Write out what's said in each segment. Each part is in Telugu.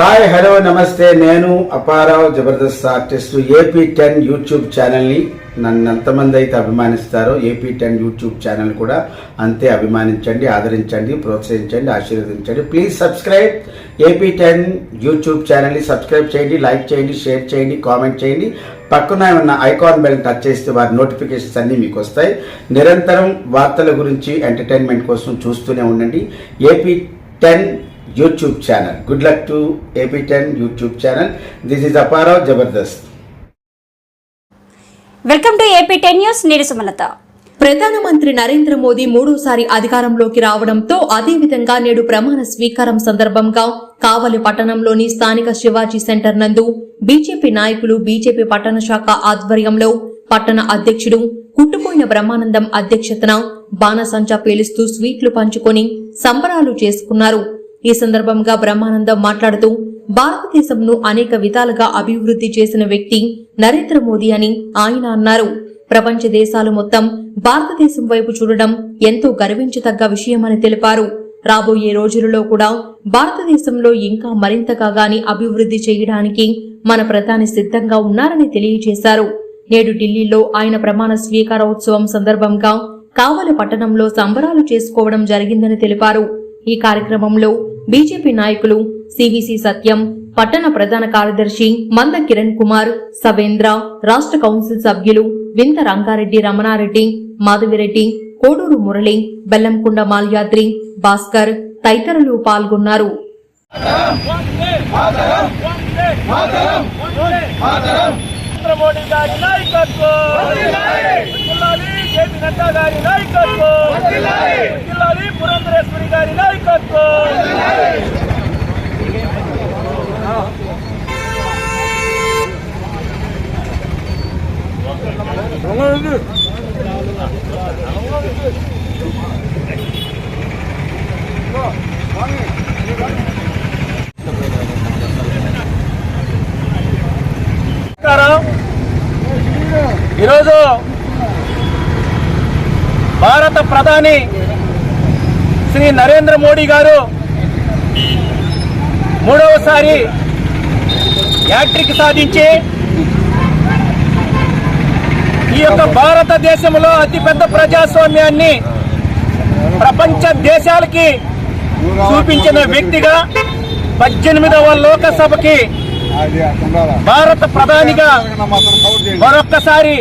హాయ్ హలో నమస్తే. నేను Apparao Jabardasth artist. AP10 YouTube ఛానల్ని నన్ను ఎంతమంది అయితే అభిమానిస్తారో AP10 యూట్యూబ్ ఛానల్ కూడా అంతే అభిమానించండి, ఆదరించండి, ప్రోత్సహించండి, ఆశీర్వదించండి. ప్లీజ్ సబ్స్క్రైబ్ AP10 యూట్యూబ్ ఛానల్ని సబ్స్క్రైబ్ చేయండి, లైక్ చేయండి, షేర్ చేయండి, కామెంట్ చేయండి. పక్కన ఏమన్నా ఐకాన్ బెల్ టచ్ చేస్తే వారి నోటిఫికేషన్స్ అన్నీ మీకు వస్తాయి. నిరంతరం వార్తల గురించి ఎంటర్టైన్మెంట్ కోసం చూస్తూనే ఉండండి AP10 YouTube channel. Good luck to AP10 YouTube channel. This is Aparav Jabardast. Welcome to AP10 news. నేను సుమలత. ప్రధానమంత్రి నరేంద్ర మోదీ మూడోసారి అధికారంలోకి రావడంతో అదేవిధంగా నేడు ప్రమాణ స్వీకారం సందర్భంగా కావలి పట్టణంలోని స్థానిక శివాజీ సెంటర్ నందు బీజేపీ నాయకులు బీజేపీ పట్టణ శాఖ ఆధ్వర్యంలో పట్టణ అధ్యక్షుడు కుట్టుపోయిన బ్రహ్మానందం అధ్యక్షతన బాణసంచా పేలుస్తూ స్వీట్లు పంచుకొని సంబరాలు చేసుకున్నారు. ఈ సందర్భంగా బ్రహ్మానందం మాట్లాడుతూ భారతదేశంను అనేక విధాలుగా అభివృద్ధి చేసిన వ్యక్తి నరేంద్ర మోదీ అని ఆయన అన్నారు. ప్రపంచ దేశాలు మొత్తం భారతదేశం వైపు చూడడం ఎంతో గర్వించదగ్గ విషయమని తెలిపారు. రాబోయే రోజులలో కూడా భారతదేశంలో ఇంకా మరింతగా గాని అభివృద్ధి చేయడానికి మన ప్రధాని సిద్ధంగా ఉన్నారని తెలియజేశారు. నేడు ఢిల్లీలో ఆయన ప్రమాణ స్వీకారోత్సవం సందర్భంగా కావలి పట్టణంలో సంబరాలు చేసుకోవడం జరిగిందని తెలిపారు. ఈ కార్యక్రమంలో బీజేపీ నాయకులు సివిసి సత్యం, పట్టణ ప్రధాన కార్యదర్శి మంద కిరణ్ కుమార్, సవేంద్ర, రాష్ట్ర కౌన్సిల్ సభ్యులు వింత రంగారెడ్డి, రమణారెడ్డి, మాధవిరెడ్డి, కోడూరు మురళి, బెల్లంకొండ మాల్యాద్రి, భాస్కర్ తదితరులు పాల్గొన్నారు. పురంధరేశ్వరి గారి నాయకత్వం. ఈరోజు భారత ప్రధాని శ్రీ నరేంద్ర మోడీ గారు మూడవసారి హ్యాట్రిక్ సాధించి ఈ యొక్క భారతదేశంలో అతిపెద్ద ప్రజాస్వామ్యాన్ని ప్రపంచ దేశాలకి చూపించిన వ్యక్తిగా 18వ లోకసభకి భారత ప్రధానిగా మరొక్కసారి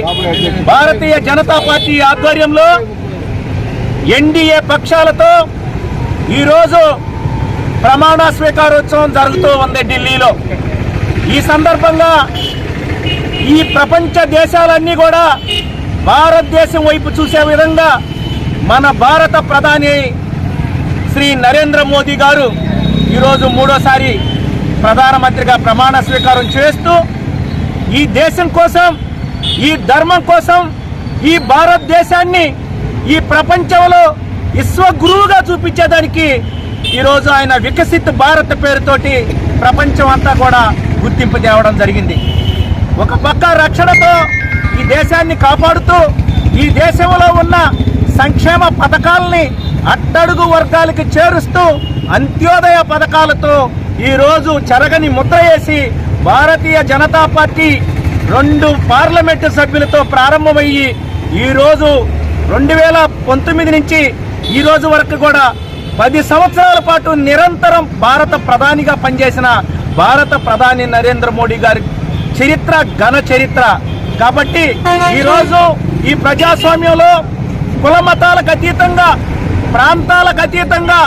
భారతీయ జనతా పార్టీ ఆధ్వర్యంలో ఎన్డీఏ పక్షాలతో ఈరోజు ప్రమాణ స్వీకారోత్సవం జరుగుతూ ఉంది ఢిల్లీలో. ఈ సందర్భంగా ఈ ప్రపంచ దేశాలన్నీ కూడా భారతదేశం వైపు చూసే విధంగా మన భారత ప్రధాని శ్రీ నరేంద్ర మోదీ గారు ఈరోజు మూడోసారి ప్రధానమంత్రిగా ప్రమాణ స్వీకారం చేస్తూ ఈ దేశం కోసం, ఈ ధర్మం కోసం, ఈ భారతదేశాన్ని ఈ ప్రపంచంలో విశ్వగురువుగా చూపించేదానికి ఈరోజు ఆయన వికసిత్ భారత్ పేరుతోటి ప్రపంచం అంతా కూడా గుర్తింపు తేవడం జరిగింది. ఒక పక్క రక్షణతో ఈ దేశాన్ని కాపాడుతూ ఈ దేశంలో ఉన్న సంక్షేమ పథకాలని అట్టడుగు వర్గాలకి చేరుస్తూ అంత్యోదయ పథకాలతో ఈరోజు చెరగని ముద్ర వేసి భారతీయ జనతా పార్టీ 2 పార్లమెంటు సభ్యులతో ప్రారంభమయ్యి ఈరోజు 2019 నుంచి ఈ రోజు వరకు కూడా 10 సంవత్సరాల పాటు నిరంతరం భారత ప్రధానిగా పనిచేసిన భారత ప్రధాని నరేంద్ర మోడీ గారి చరిత్ర ఘన చరిత్ర. కాబట్టి ఈరోజు ఈ ప్రజాస్వామ్యంలో కుల మతాలకు అతీతంగా, ప్రాంతాలకు అతీతంగా,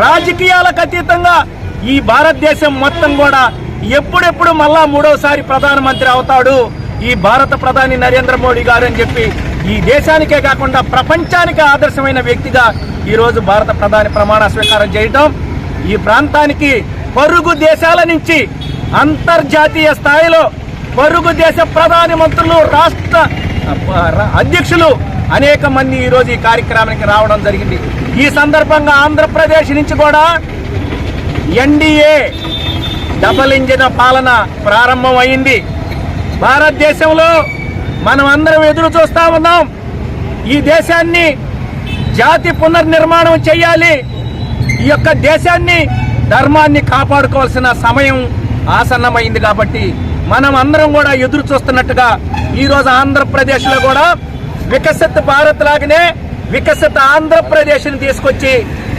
రాజకీయాలకు అతీతంగా ఈ భారతదేశం మొత్తం కూడా ఎప్పుడెప్పుడు మళ్ళా మూడోసారి ప్రధానమంత్రి అవుతాడు ఈ భారత ప్రధాని నరేంద్ర మోడీ గారు అని చెప్పి ఈ దేశానికే కాకుండా ప్రపంచానికి ఆదర్శమైన వ్యక్తిగా ఈరోజు భారత ప్రధాని ప్రమాణ స్వీకారం చేయడం ఈ ప్రాంతానికి పొరుగు దేశాల నుంచి అంతర్జాతీయ స్థాయిలో పొరుగు దేశ ప్రధాని మంత్రులు, రాష్ట్ర అధ్యక్షులు అనేక మంది ఈరోజు ఈ కార్యక్రమానికి రావడం జరిగింది. ఈ సందర్భంగా ఆంధ్రప్రదేశ్ నుంచి కూడా ఎన్డీఏ డబుల్ ఇంజిన్ పాలన ప్రారంభమైంది. భారతదేశంలో మనం అందరం ఎదురు చూస్తా ఉన్నాం. ఈ దేశాన్ని జాతి పునర్నిర్మాణం చేయాలి, ఈ యొక్క దేశాన్ని ధర్మాన్ని కాపాడుకోవాల్సిన సమయం ఆసన్నమైంది. కాబట్టి మనం అందరం కూడా ఎదురు చూస్తున్నట్టుగా ఈరోజు ఆంధ్రప్రదేశ్లో కూడా వికసిత్ భారత్ లాగానే వికసిత ఆంధ్రప్రదేశ్ని తీసుకొచ్చి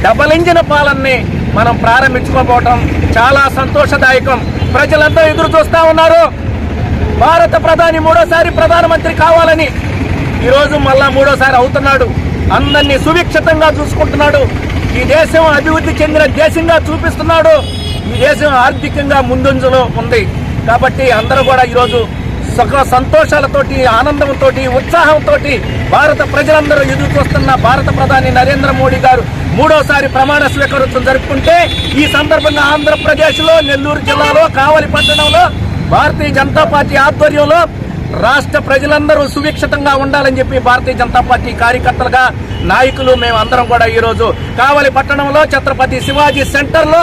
డబల్ ఇంజిన్ పాలనని మనం ప్రారంభించుకోబోవటం చాలా సంతోషదాయకం. ప్రజలంతా ఎదురు చూస్తా ఉన్నారు. భారత ప్రధాని మూడోసారి ప్రధానమంత్రి కావాలని. ఈరోజు మళ్ళా మూడోసారి అవుతున్నాడు. అందరినీ సువిక్షితంగా చూసుకుంటున్నాడు. ఈ దేశం అభివృద్ధి చెందిన దేశంగా చూపిస్తున్నాడు. ఈ దేశం ఆర్థికంగా ముందంజలో ఉంది. కాబట్టి అందరూ కూడా ఈరోజు సుఖ సంతోషాలతోటి, ఆనందంతో, ఉత్సాహంతో భారత ప్రజలందరూ ఎదురు చూస్తున్న భారత ప్రధాని నరేంద్ర మోడీ గారు మూడోసారి ప్రమాణ స్వీకారోత్సవం జరుపుకుంటే ఈ సందర్భంగా ఆంధ్రప్రదేశ్లో నెల్లూరు జిల్లాలో కావలి పట్టణంలో భారతీయ జనతా పార్టీ ఆధ్వర్యంలో రాష్ట్ర ప్రజలందరూ సువిక్షితంగా ఉండాలని చెప్పి భారతీయ జనతా పార్టీ కార్యకర్తలుగా, నాయకులు మేమందరం కూడా ఈరోజు కావలి పట్టణంలో ఛత్రపతి శివాజీ సెంటర్లో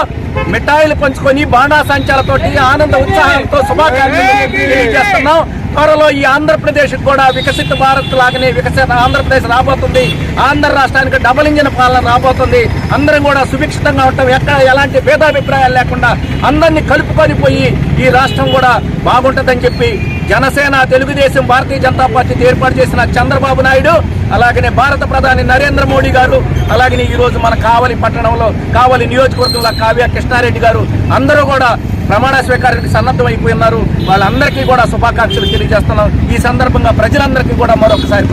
మిఠాయిలు పంచుకొని బాణాసంచాలతోటి ఆనంద ఉత్సాహాలతో శుభాకాంక్షలు తెలియజేస్తున్నాం. త్వరలో ఈ ఆంధ్రప్రదేశ్ కూడా వికసిత భారత్ లాగానే వికసిత ఆంధ్రప్రదేశ్ రాబోతుంది. ఆంధ్ర రాష్ట్రానికి డబుల్ ఇంజిన్ పాలన రాబోతుంది. అందరం కూడా సుభిక్షితంగా ఉంటాం. ఎక్కడ ఎలాంటి భేదాభిప్రాయాలు లేకుండా అందరినీ కలుపుకొని పోయి ఈ రాష్ట్రం కూడా బాగుంటుందని చెప్పి జనసేన, తెలుగుదేశం, భారతీయ జనతా పార్టీ ఏర్పాటు చేసిన చంద్రబాబు నాయుడు, అలాగనే భారత ప్రధాని నరేంద్ర మోడీ గారు, అలాగనే ఈ రోజు మన కావలి పట్టణంలో కావలి నియోజకవర్గంలో కావ్య కృష్ణారెడ్డి గారు అందరూ కూడా ప్రమాణ స్వీకారానికి సన్నద్ధం అయిపోయినారు. వాళ్ళందరికీ కూడా శుభాకాంక్షలు తెలియజేస్తున్నాం. ఈ సందర్భంగా ప్రజలందరికీ కూడా మరొకసారి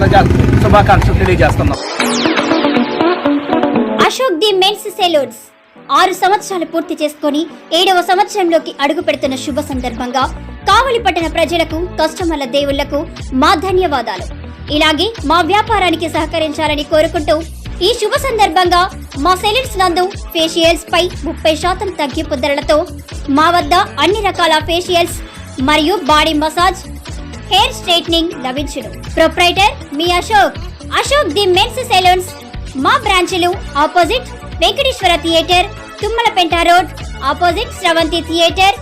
శుభాకాంక్షలు తెలియజేస్తున్నాం. అశోక్ ది మెన్స్ సెలూన్స్ 6 సంవత్సరాలు పూర్తి చేసుకుని 7వ సంవత్సరంలోకి అడుగు పెడుతున్న శుభ సందర్భంగా కావలి పట్టణ ప్రజలకు, కస్టమర్ల దేవుళ్లకు మా ధన్యవాదాలు. ఇలాగే మా వ్యాపారానికి సహకరించాలని కోరుకుంటూ ఈ శుభ సందర్భంగా మా సెలూన్స్ నందు ఫేషియల్స్ పై 30% తగ్గింపు ధరలతో మా వద్ద అన్ని రకాల ఫేషియల్స్ మరియు బాడీ మసాజ్, హెయిర్ స్ట్రైట్నింగ్ లభించును. ప్రొప్రైటర్ మీ అశోక్ ది మెన్స్ సెలూన్స్. మా బ్రాంచ్లు opposite Venkateswara theatre, Tummalapenta road opposite Sravanthi theatre.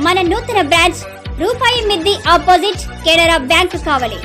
మన నూతన బ్రాంచ్ రూపాయి మిద్ది ఆపోజిట్ కెనరా బ్యాంక్ కావలి.